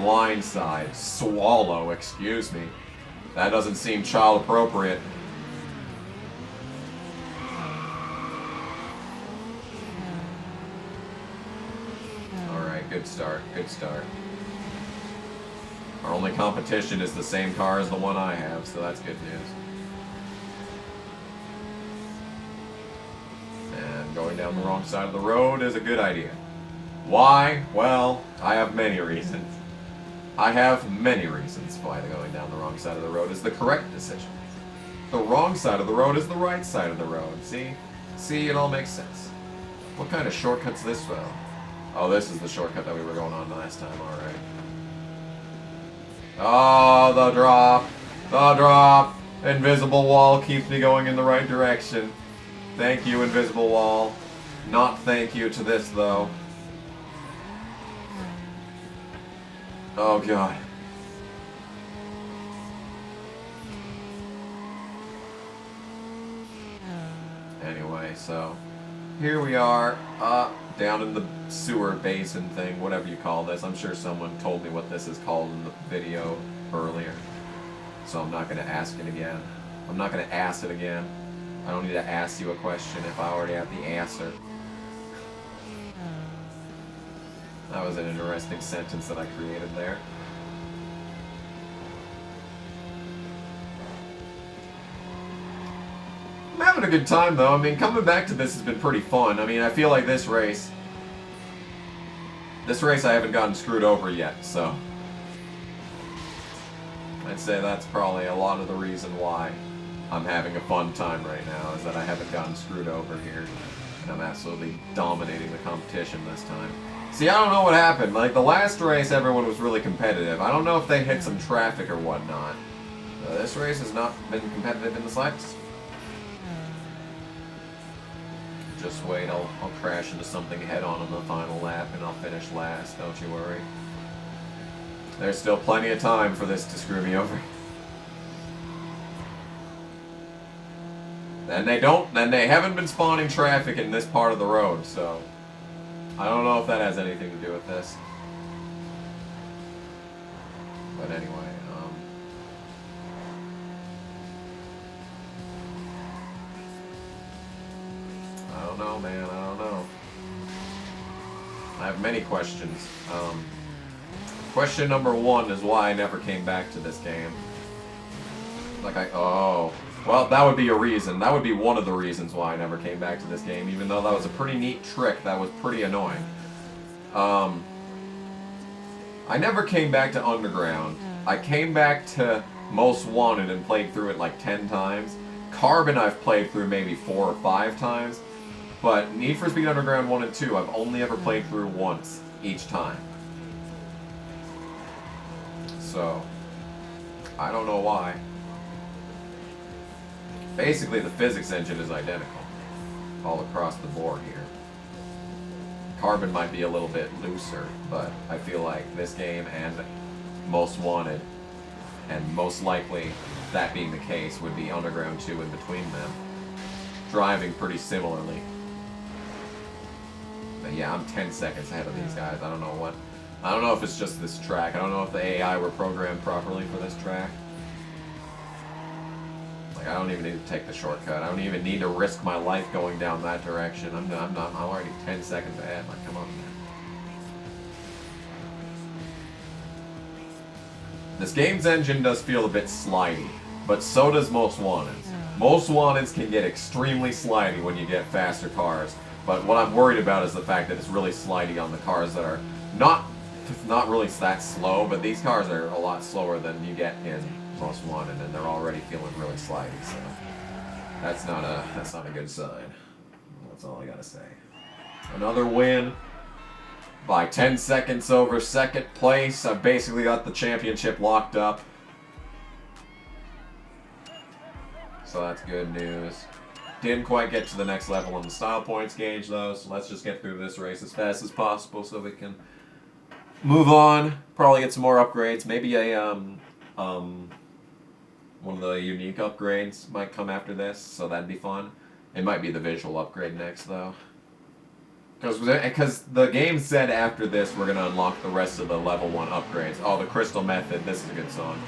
Blindside. Swallow, excuse me. That doesn't seem child appropriate. Alright, good start. Good start. Our only competition is the same car as the one I have, so that's good news. And going down the wrong side of the road is a good idea. Why? Well, I have many reasons. I have many reasons why going down the wrong side of the road is the correct decision. The wrong side of the road is the right side of the road. See? See, it all makes sense. What kind of shortcut's this, though? Oh, this is the shortcut that we were going on last time, alright. Oh, the drop. The drop. Invisible wall keeps me going in the right direction. Thank you, invisible wall. Not thank you to this, though. Oh, God. Anyway, so here we are, down in the sewer basin thing, whatever you call this. I'm sure someone told me what this is called in the video earlier, so I'm not going to ask it again. I'm not going to ask it again. I don't need to ask you a question if I already have the answer. That was an interesting sentence that I created there. I'm having a good time, though. I mean, coming back to this has been pretty fun. I mean, I feel like this race I haven't gotten screwed over yet, so I'd say that's probably a lot of the reason why I'm having a fun time right now, is that I haven't gotten screwed over here, and I'm absolutely dominating the competition this time. See, I don't know what happened. Like, the last race, everyone was really competitive. I don't know if they hit some traffic or whatnot. This race has not been competitive in the slightest. Just wait, I'll crash into something head-on the final lap, and I'll finish last, don't you worry. There's still plenty of time for this to screw me over. And they haven't been spawning traffic in this part of the road, so I don't know if that has anything to do with this. But anyway, I don't know, man, I don't know. I have many questions. Question number one is why I never came back to this game. Well, that would be a reason. That would be one of the reasons why I never came back to this game, even though that was a pretty neat trick that was pretty annoying. I never came back to Underground. I came back to Most Wanted and played through it like 10 times. Carbon I've played through maybe 4 or 5 times. But Need for Speed Underground 1 and 2 I've only ever played through once each time. So, I don't know why. Basically, the physics engine is identical all across the board here. Carbon might be a little bit looser, but I feel like this game and Most Wanted, and most likely that being the case, would be Underground 2 in between them, driving pretty similarly. But yeah, I'm 10 seconds ahead of these guys. I don't know if it's just this track. I don't know if the AI were programmed properly for this track. Like, I don't even need to take the shortcut. I don't even need to risk my life going down that direction. I'm already 10 seconds ahead. Like, come on, man. This game's engine does feel a bit slidey, but so does Most Wanted's. Most Wanted's can get extremely slidey when you get faster cars, but what I'm worried about is the fact that it's really slidey on the cars that are not really that slow, but these cars are a lot slower than you get in Most Wanted, and they're already feeling really slidey, so that's not a good sign. That's all I gotta say. Another win by 10 seconds over second place. I've basically got the championship locked up, so that's good news. Didn't quite get to the next level on the style points gauge though, so let's just get through this race as fast as possible so we can move on. Probably get some more upgrades. Maybe a one of the unique upgrades might come after this, so that'd be fun. It might be the visual upgrade next though. Because the game said after this we're gonna unlock the rest of the level 1 upgrades. Oh, the Crystal Method. This is a good song.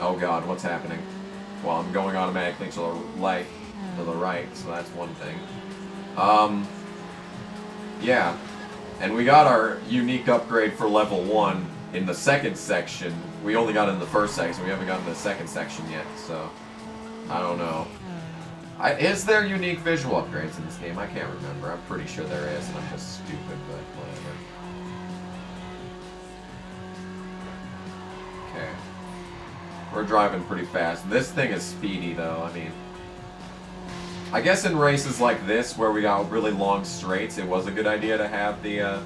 Oh god, what's happening? Well, I'm going automatically to the right, so that's one thing. Yeah. And we got our unique upgrade for level 1 in the second section. We only got it in the first section, we haven't gotten the second section yet, so I don't know. Is there unique visual upgrades in this game? I can't remember. I'm pretty sure there is, and I'm just stupid, but whatever. Okay. We're driving pretty fast. This thing is speedy, though. I mean, I guess in races like this, where we got really long straights, it was a good idea to have the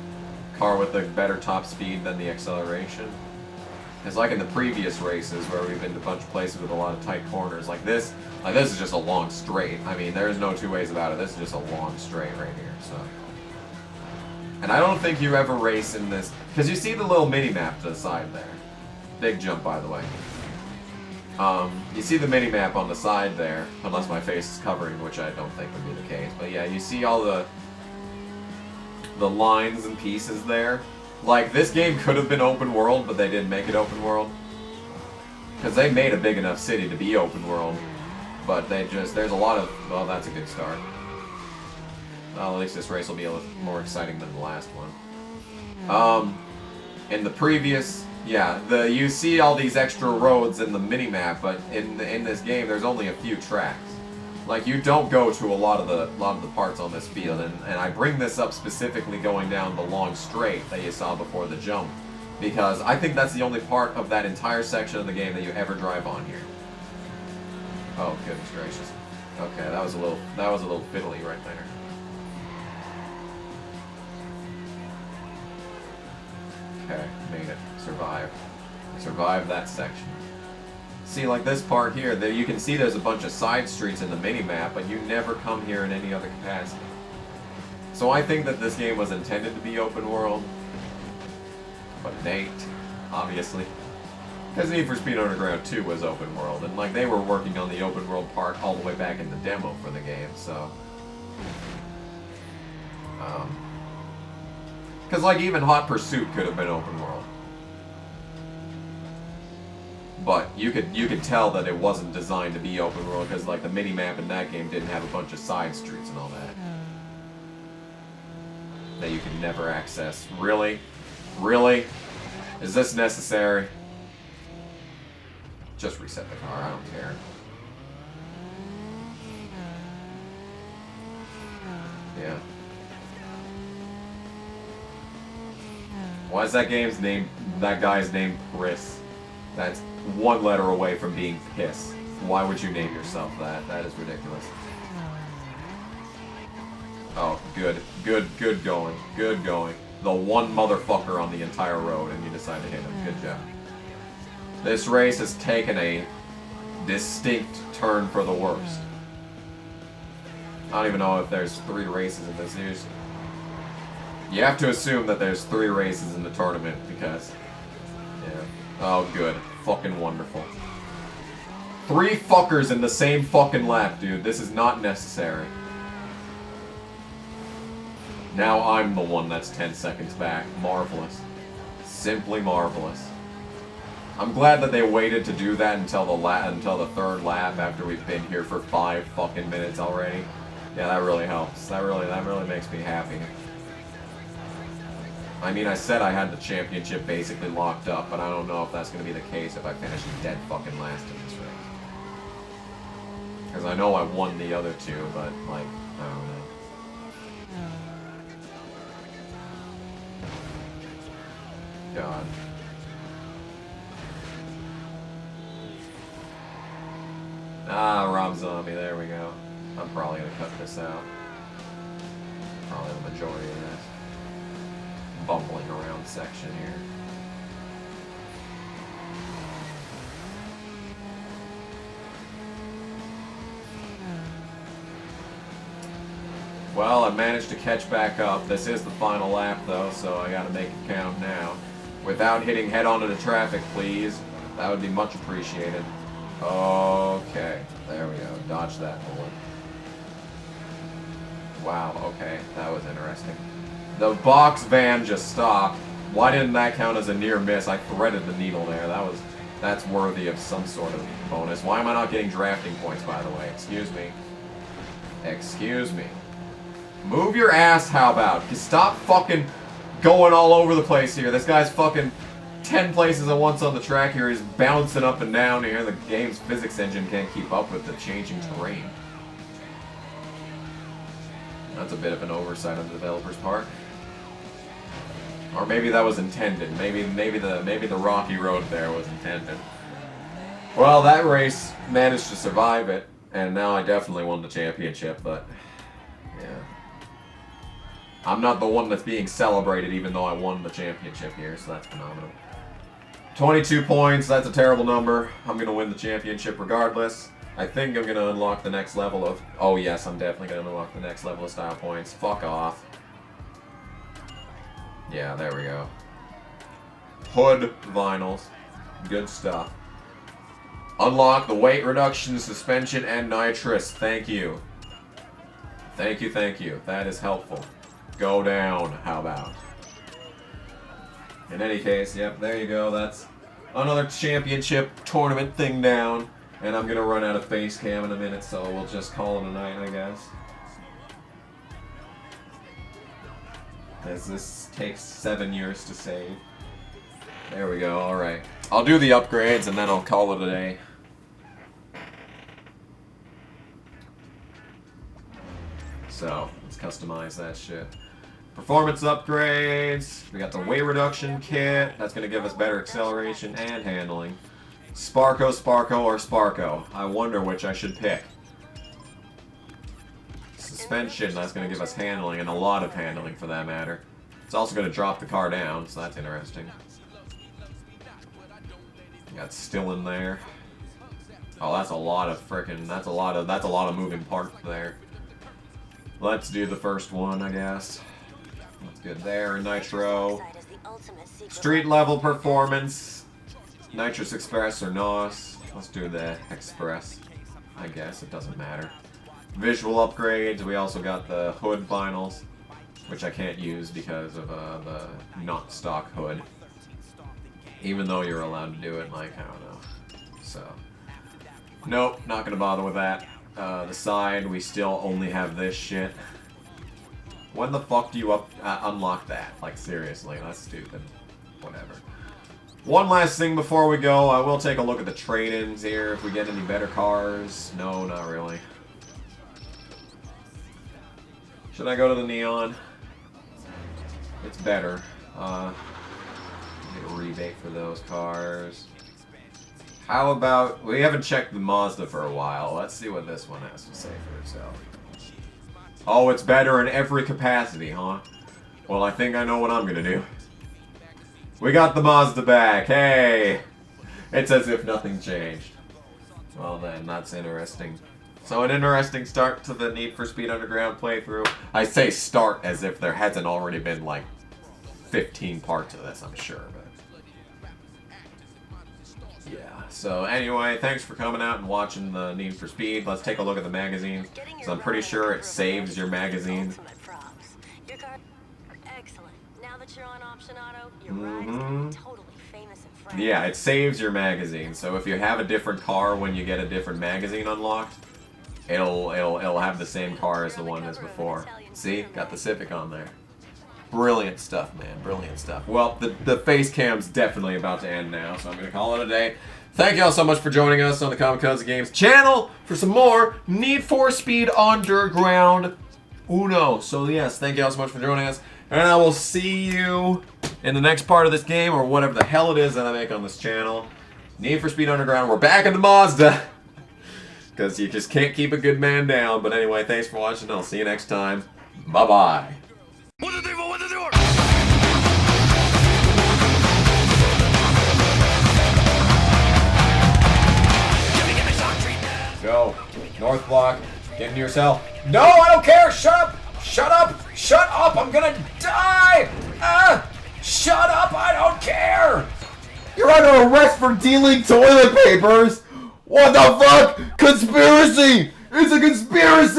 car with the better top speed than the acceleration. It's like in the previous races, where we've been to a bunch of places with a lot of tight corners. Like this is just a long straight. I mean, there's no two ways about it. This is just a long straight right here, so. And I don't think you ever race in this, because you see the little mini-map to the side there. Big jump, by the way. You see the mini-map on the side there, unless my face is covering, which I don't think would be the case. But yeah, you see all the lines and pieces there. Like, this game could have been open world, but they didn't make it open world. Because they made a big enough city to be open world. But there's a lot of, well, that's a good start. Well, at least this race will be a little more exciting than the last one. In the previous, yeah, you see all these extra roads in the mini-map, but in this game, there's only a few tracks. Like, you don't go to a lot of the parts on this field, and I bring this up specifically going down the long straight that you saw before the jump, because I think that's the only part of that entire section of the game that you ever drive on here. Oh, goodness gracious. Okay, that was a little fiddly right there. Okay, made it. Survived. Survived that section. See, like this part here, there you can see there's a bunch of side streets in the mini-map, but you never come here in any other capacity. So I think that this game was intended to be open world, but it ain't, obviously. Because Need for Speed Underground 2 was open world, and like they were working on the open world part all the way back in the demo for the game, so. Because like even Hot Pursuit could have been open world. But you could tell that it wasn't designed to be open world because like the mini map in that game didn't have a bunch of side streets and all that you could never access. Really? Really? Is this necessary? Just reset the car, I don't care. Yeah. Why is that guy's name Chris? That's one letter away from being piss. Why would you name yourself that? That is ridiculous. Oh, good going. Good going. The one motherfucker on the entire road, and you decide to hit him. Good job. This race has taken a distinct turn for the worst. I don't even know if there's 3 races in this. You have to assume that there's 3 races in the tournament, because... yeah. Oh, good. Fucking wonderful. 3 fuckers in the same fucking lap, dude. This is not necessary. Now I'm the one that's 10 seconds back. Marvelous. Simply marvelous. I'm glad that they waited to do that until the 3rd lap after we've been here for 5 fucking minutes already. Yeah, that really helps. That really makes me happy. I mean, I said I had the championship basically locked up, but I don't know if that's going to be the case if I finish dead fucking last in this race. Because I know I won the other 2, but, like, I don't know. God. Ah, Rob Zombie, there we go. I'm probably going to cut this out. Probably the majority of this. Bumbling around section here. Well, I managed to catch back up. This is the final lap, though, so I gotta make it count now. Without hitting head-on into traffic, please. That would be much appreciated. Okay, there we go. Dodge that bullet. Wow, okay, that was interesting. The box van just stopped. Why didn't that count as a near miss? I threaded the needle there. That's worthy of some sort of bonus. Why am I not getting drafting points, by the way? Excuse me. Excuse me. Move your ass, how about? Just stop fucking going all over the place here. This guy's fucking 10 places at once on the track here. He's bouncing up and down here. The game's physics engine can't keep up with the changing terrain. That's a bit of an oversight on the developer's part. Or maybe that was intended. Maybe the rocky road there was intended. Well, that race managed to survive it, and now I definitely won the championship, but yeah. I'm not the one that's being celebrated even though I won the championship here, so that's phenomenal. 22 points, that's a terrible number. I'm going to win the championship regardless. I think I'm going to unlock the next level of... Oh yes, I'm definitely going to unlock the next level of style points. Fuck off. Yeah, there we go. Hood vinyls. Good stuff. Unlock the weight reduction, suspension, and nitrous. Thank you. Thank you, thank you. That is helpful. Go down, how about? In any case, yep, there you go. That's another championship tournament thing down. And I'm going to run out of face cam in a minute, so we'll just call it a night, I guess. As this takes 7 years to save. There we go, alright. I'll do the upgrades and then I'll call it a day. So, let's customize that shit. Performance upgrades. We got the weight reduction kit. That's going to give us better acceleration and handling. Sparko, Sparko, or Sparko. I wonder which I should pick. Suspension, that's going to give us handling, and a lot of handling for that matter. It's also going to drop the car down, so that's interesting. Got still in there. Oh, that's a lot of frickin', that's a lot of moving parts there. Let's do the first one, I guess. That's good there. Nitro. Street level performance. Nitrous Express or NOS. Let's do the Express. I guess, it doesn't matter. Visual upgrades, we also got the hood vinyls, which I can't use because of the not stock hood. Even though you're allowed to do it, like, I don't know. So, nope, not gonna bother with that. The side, we still only have this shit. When the fuck do you unlock that? Like, seriously, that's stupid. Whatever. One last thing before we go, I will take a look at the trade-ins here, if we get any better cars. No, not really. Should I go to the Neon? It's better. Get a rebate for those cars. How about... We haven't checked the Mazda for a while. Let's see what this one has to say for itself. Oh, it's better in every capacity, huh? Well, I think I know what I'm gonna do. We got the Mazda back. Hey! It's as if nothing changed. Well then, that's interesting. So an interesting start to the Need for Speed Underground playthrough. I say start as if there hasn't already been like 15 parts of this, I'm sure, but yeah. So anyway, thanks for coming out and watching the Need for Speed. Let's take a look at the magazine. So I'm pretty sure it saves your magazine. Yeah, it saves your magazine. So if you have a different car when you get a different magazine unlocked, it'll have the same car as the one as before. See? Got the Civic on there. Brilliant stuff, man. Brilliant stuff. Well, the face cam's definitely about to end now, so I'm going to call it a day. Thank y'all so much for joining us on the Kamikaze Games channel for some more Need for Speed Underground Uno. So yes, thank y'all so much for joining us. And I will see you in the next part of this game, or whatever the hell it is that I make on this channel. Need for Speed Underground. We're back in the Mazda. Because you just can't keep a good man down. But anyway, thanks for watching. I'll see you next time. Bye-bye. Go. North block. Get into yourself. No, I don't care. Shut up. Shut up. Shut up. I'm gonna die. Shut up. I don't care. You're under arrest for dealing toilet papers. What the fuck? Conspiracy! It's a conspiracy!